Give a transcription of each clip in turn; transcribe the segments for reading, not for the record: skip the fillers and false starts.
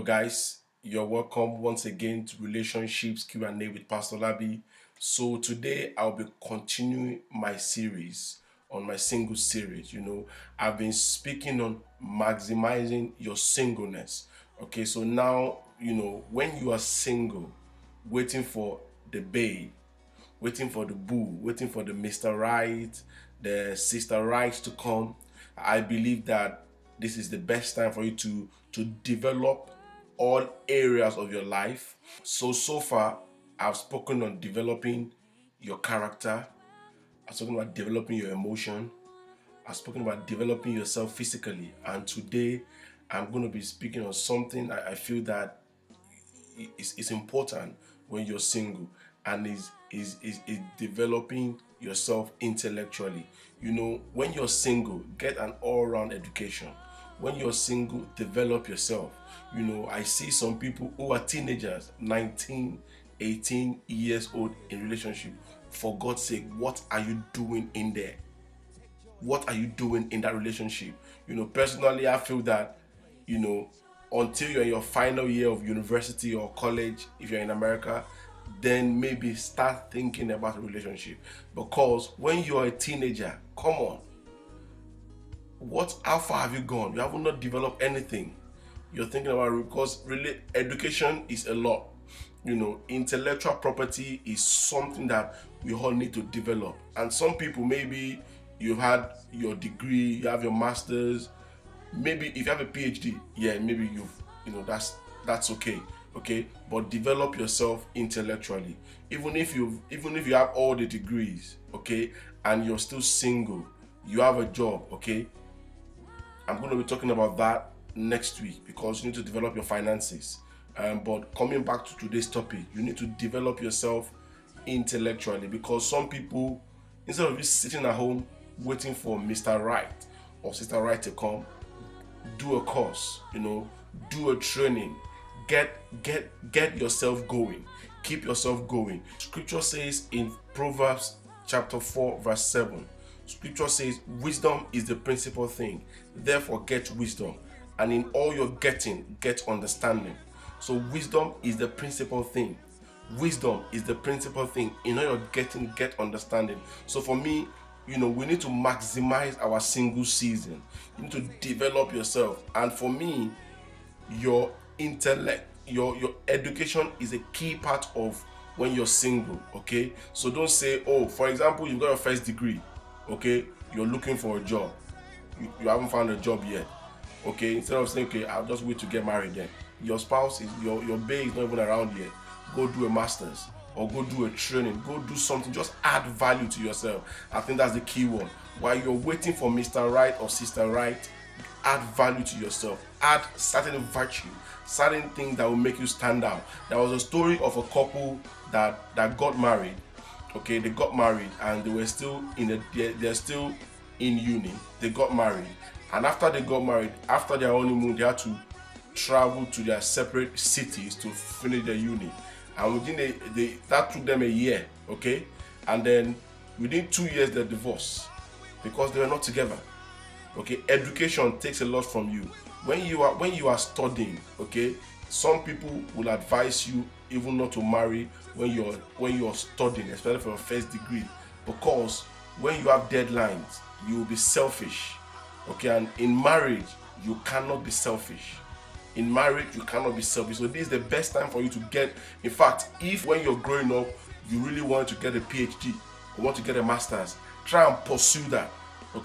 guys, you're welcome once again to Relationships Q&A with Pastor Labi. So today I'll be continuing my series on my single series. I've been speaking on maximizing your singleness. Okay, so now, when you are single, waiting for the babe, waiting for the boo, waiting for the Mr. Right, the Sister Right to come, I believe that this is the best time for you to develop all areas of your life. So far, I've spoken on developing your character. I've spoken about developing your emotion. I've spoken about developing yourself physically. And today, I'm going to be speaking on something I feel that is important when you're single, and is developing yourself intellectually. When you're single, get an all-round education. When you're single, develop yourself. I see some people who are teenagers, 19, 18 years old, in relationship. For God's sake, what are you doing in there? What are you doing in that relationship? Personally, I feel that, until you're in your final year of university or college, if you're in America, then maybe start thinking about a relationship. Because when you're a teenager, come on, how far have you gone? You have not developed anything. You're thinking about it because really education is a lot. Intellectual property is something that we all need to develop. And some people, maybe you've had your degree, you have your master's, maybe if you have a PhD, maybe that's okay. But develop yourself intellectually. Even if you have all the degrees, and you're still single, you have a job, I'm going to be talking about that next week, because you need to develop your finances. But coming back to today's topic, you need to develop yourself intellectually, because some people, instead of just sitting at home waiting for Mr. Right or Sister Right to come, do a course, do a training, get yourself going, keep yourself going. Scripture says in Proverbs chapter 4 verse 7, Scripture says, wisdom is the principal thing, therefore get wisdom, and in all your getting, get understanding. So wisdom is the principal thing. Wisdom is the principal thing. In all your getting, get understanding. So for me, we need to maximize our single season. You need to develop yourself. And for me, your intellect, your education is a key part of when you're single, So don't say, for example, you've got your first degree, you're looking for a job. You haven't found a job yet, Instead of saying, I'll just wait to get married then. Your spouse, your babe is not even around yet. Go do a master's or go do a training. Go do something. Just add value to yourself. I think that's the key one. While you're waiting for Mr. Right or Sister Right, add value to yourself. Add certain virtue, certain things that will make you stand out. There was a story of a couple that got married. They got married and they were still they're still in uni. They got married, and after they got married, after their honeymoon, they had to travel to their separate cities to finish their uni. And within that took them a year, and then within 2 years they divorced because they were not together. Education takes a lot from you. When you are studying, some people will advise you even not to marry when you're studying, especially for your first degree, because when you have deadlines, you will be selfish. And in marriage, you cannot be selfish. In marriage, you cannot be selfish. So this is the best time for you to get. In fact, if when you're growing up, you really want to get a PhD or want to get a master's, try and pursue that.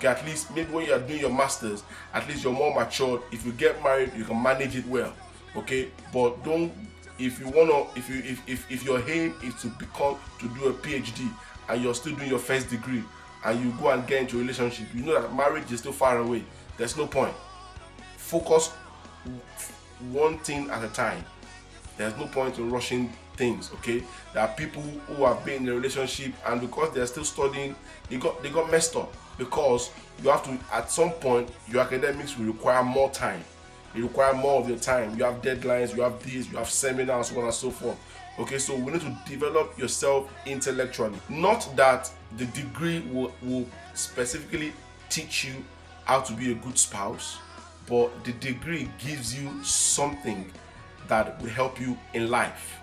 At least maybe when you are doing your master's, at least you're more matured. If you get married, you can manage it well. But don't. If you wanna, if your aim is to do a PhD and you're still doing your first degree and you go and get into a relationship, you know that marriage is still far away. There's no point. Focus one thing at a time. There's no point in rushing things. There are people who have been in a relationship and because they're still studying, they got messed up, because you have to, at some point, your academics will require more time. It require more of your time. You have deadlines, you have this, you have seminars, so on and so forth. So we need to develop yourself intellectually. Not that the degree will specifically teach you how to be a good spouse, but the degree gives you something that will help you in life.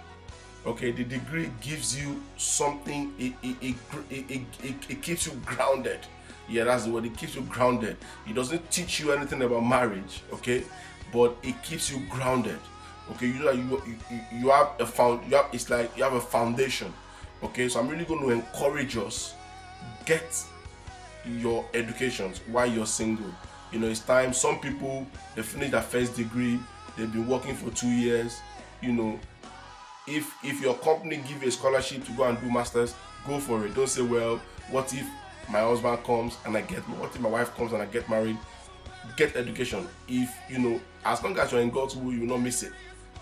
Okay, the degree gives you something, it keeps you grounded. Yeah, that's the word. It keeps you grounded. It doesn't teach you anything about marriage, okay, but it keeps you grounded. Okay, you know that you have it's like you have a foundation. Okay, so I'm really going to encourage us, get your educations while you're single. You know, it's time. Some people, they finish their first degree, they've been working for 2 years. You know, if your company give you a scholarship to go and do masters, go for it. Don't say, well, what if my husband comes and what if my wife comes and I get married? Get education. If, you know, as long as you're in God's will, you will not miss it.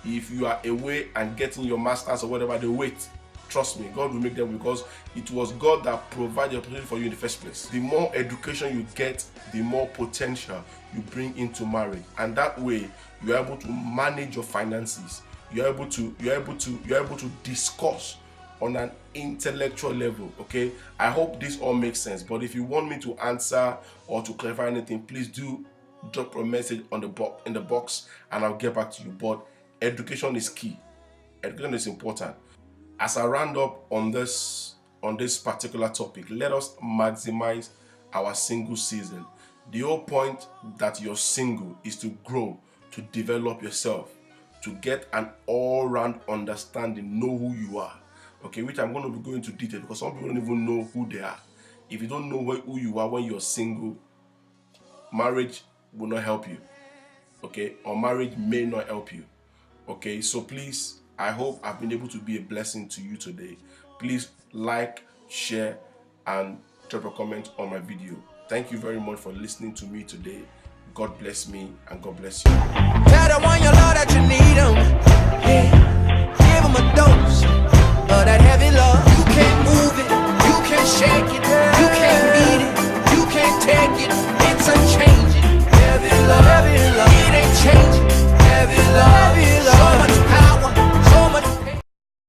If you are away and getting your masters or whatever, they wait. Trust me, God will make them, because it was God that provided the opportunity for you in the first place. The more education you get, the more potential you bring into marriage, and that way you're able to manage your finances. You're able to discuss on an intellectual level. Okay, I hope this all makes sense. But if you want me to answer or to clarify anything, please do drop a message in the box, and I'll get back to you. But education is key. Education is important. As I round up on this particular topic, let us maximize our single season. The whole point that you're single is to grow, to develop yourself, to get an all-round understanding, know who you are. Okay, which I'm going to be going into detail, because some people don't even know who they are. If you don't know who you are when you're single, marriage will not help you. Okay, or marriage may not help you. Okay, so please, I hope I've been able to be a blessing to you today. Please like, share, and drop a comment on my video. Thank you very much for listening to me today. God bless me and God bless you. Tell the one you love that you need them. Yeah. Give them a dose of that heavy love. You can't move it, you can't shake it, you can't beat it, you can't take it. It's unchanged.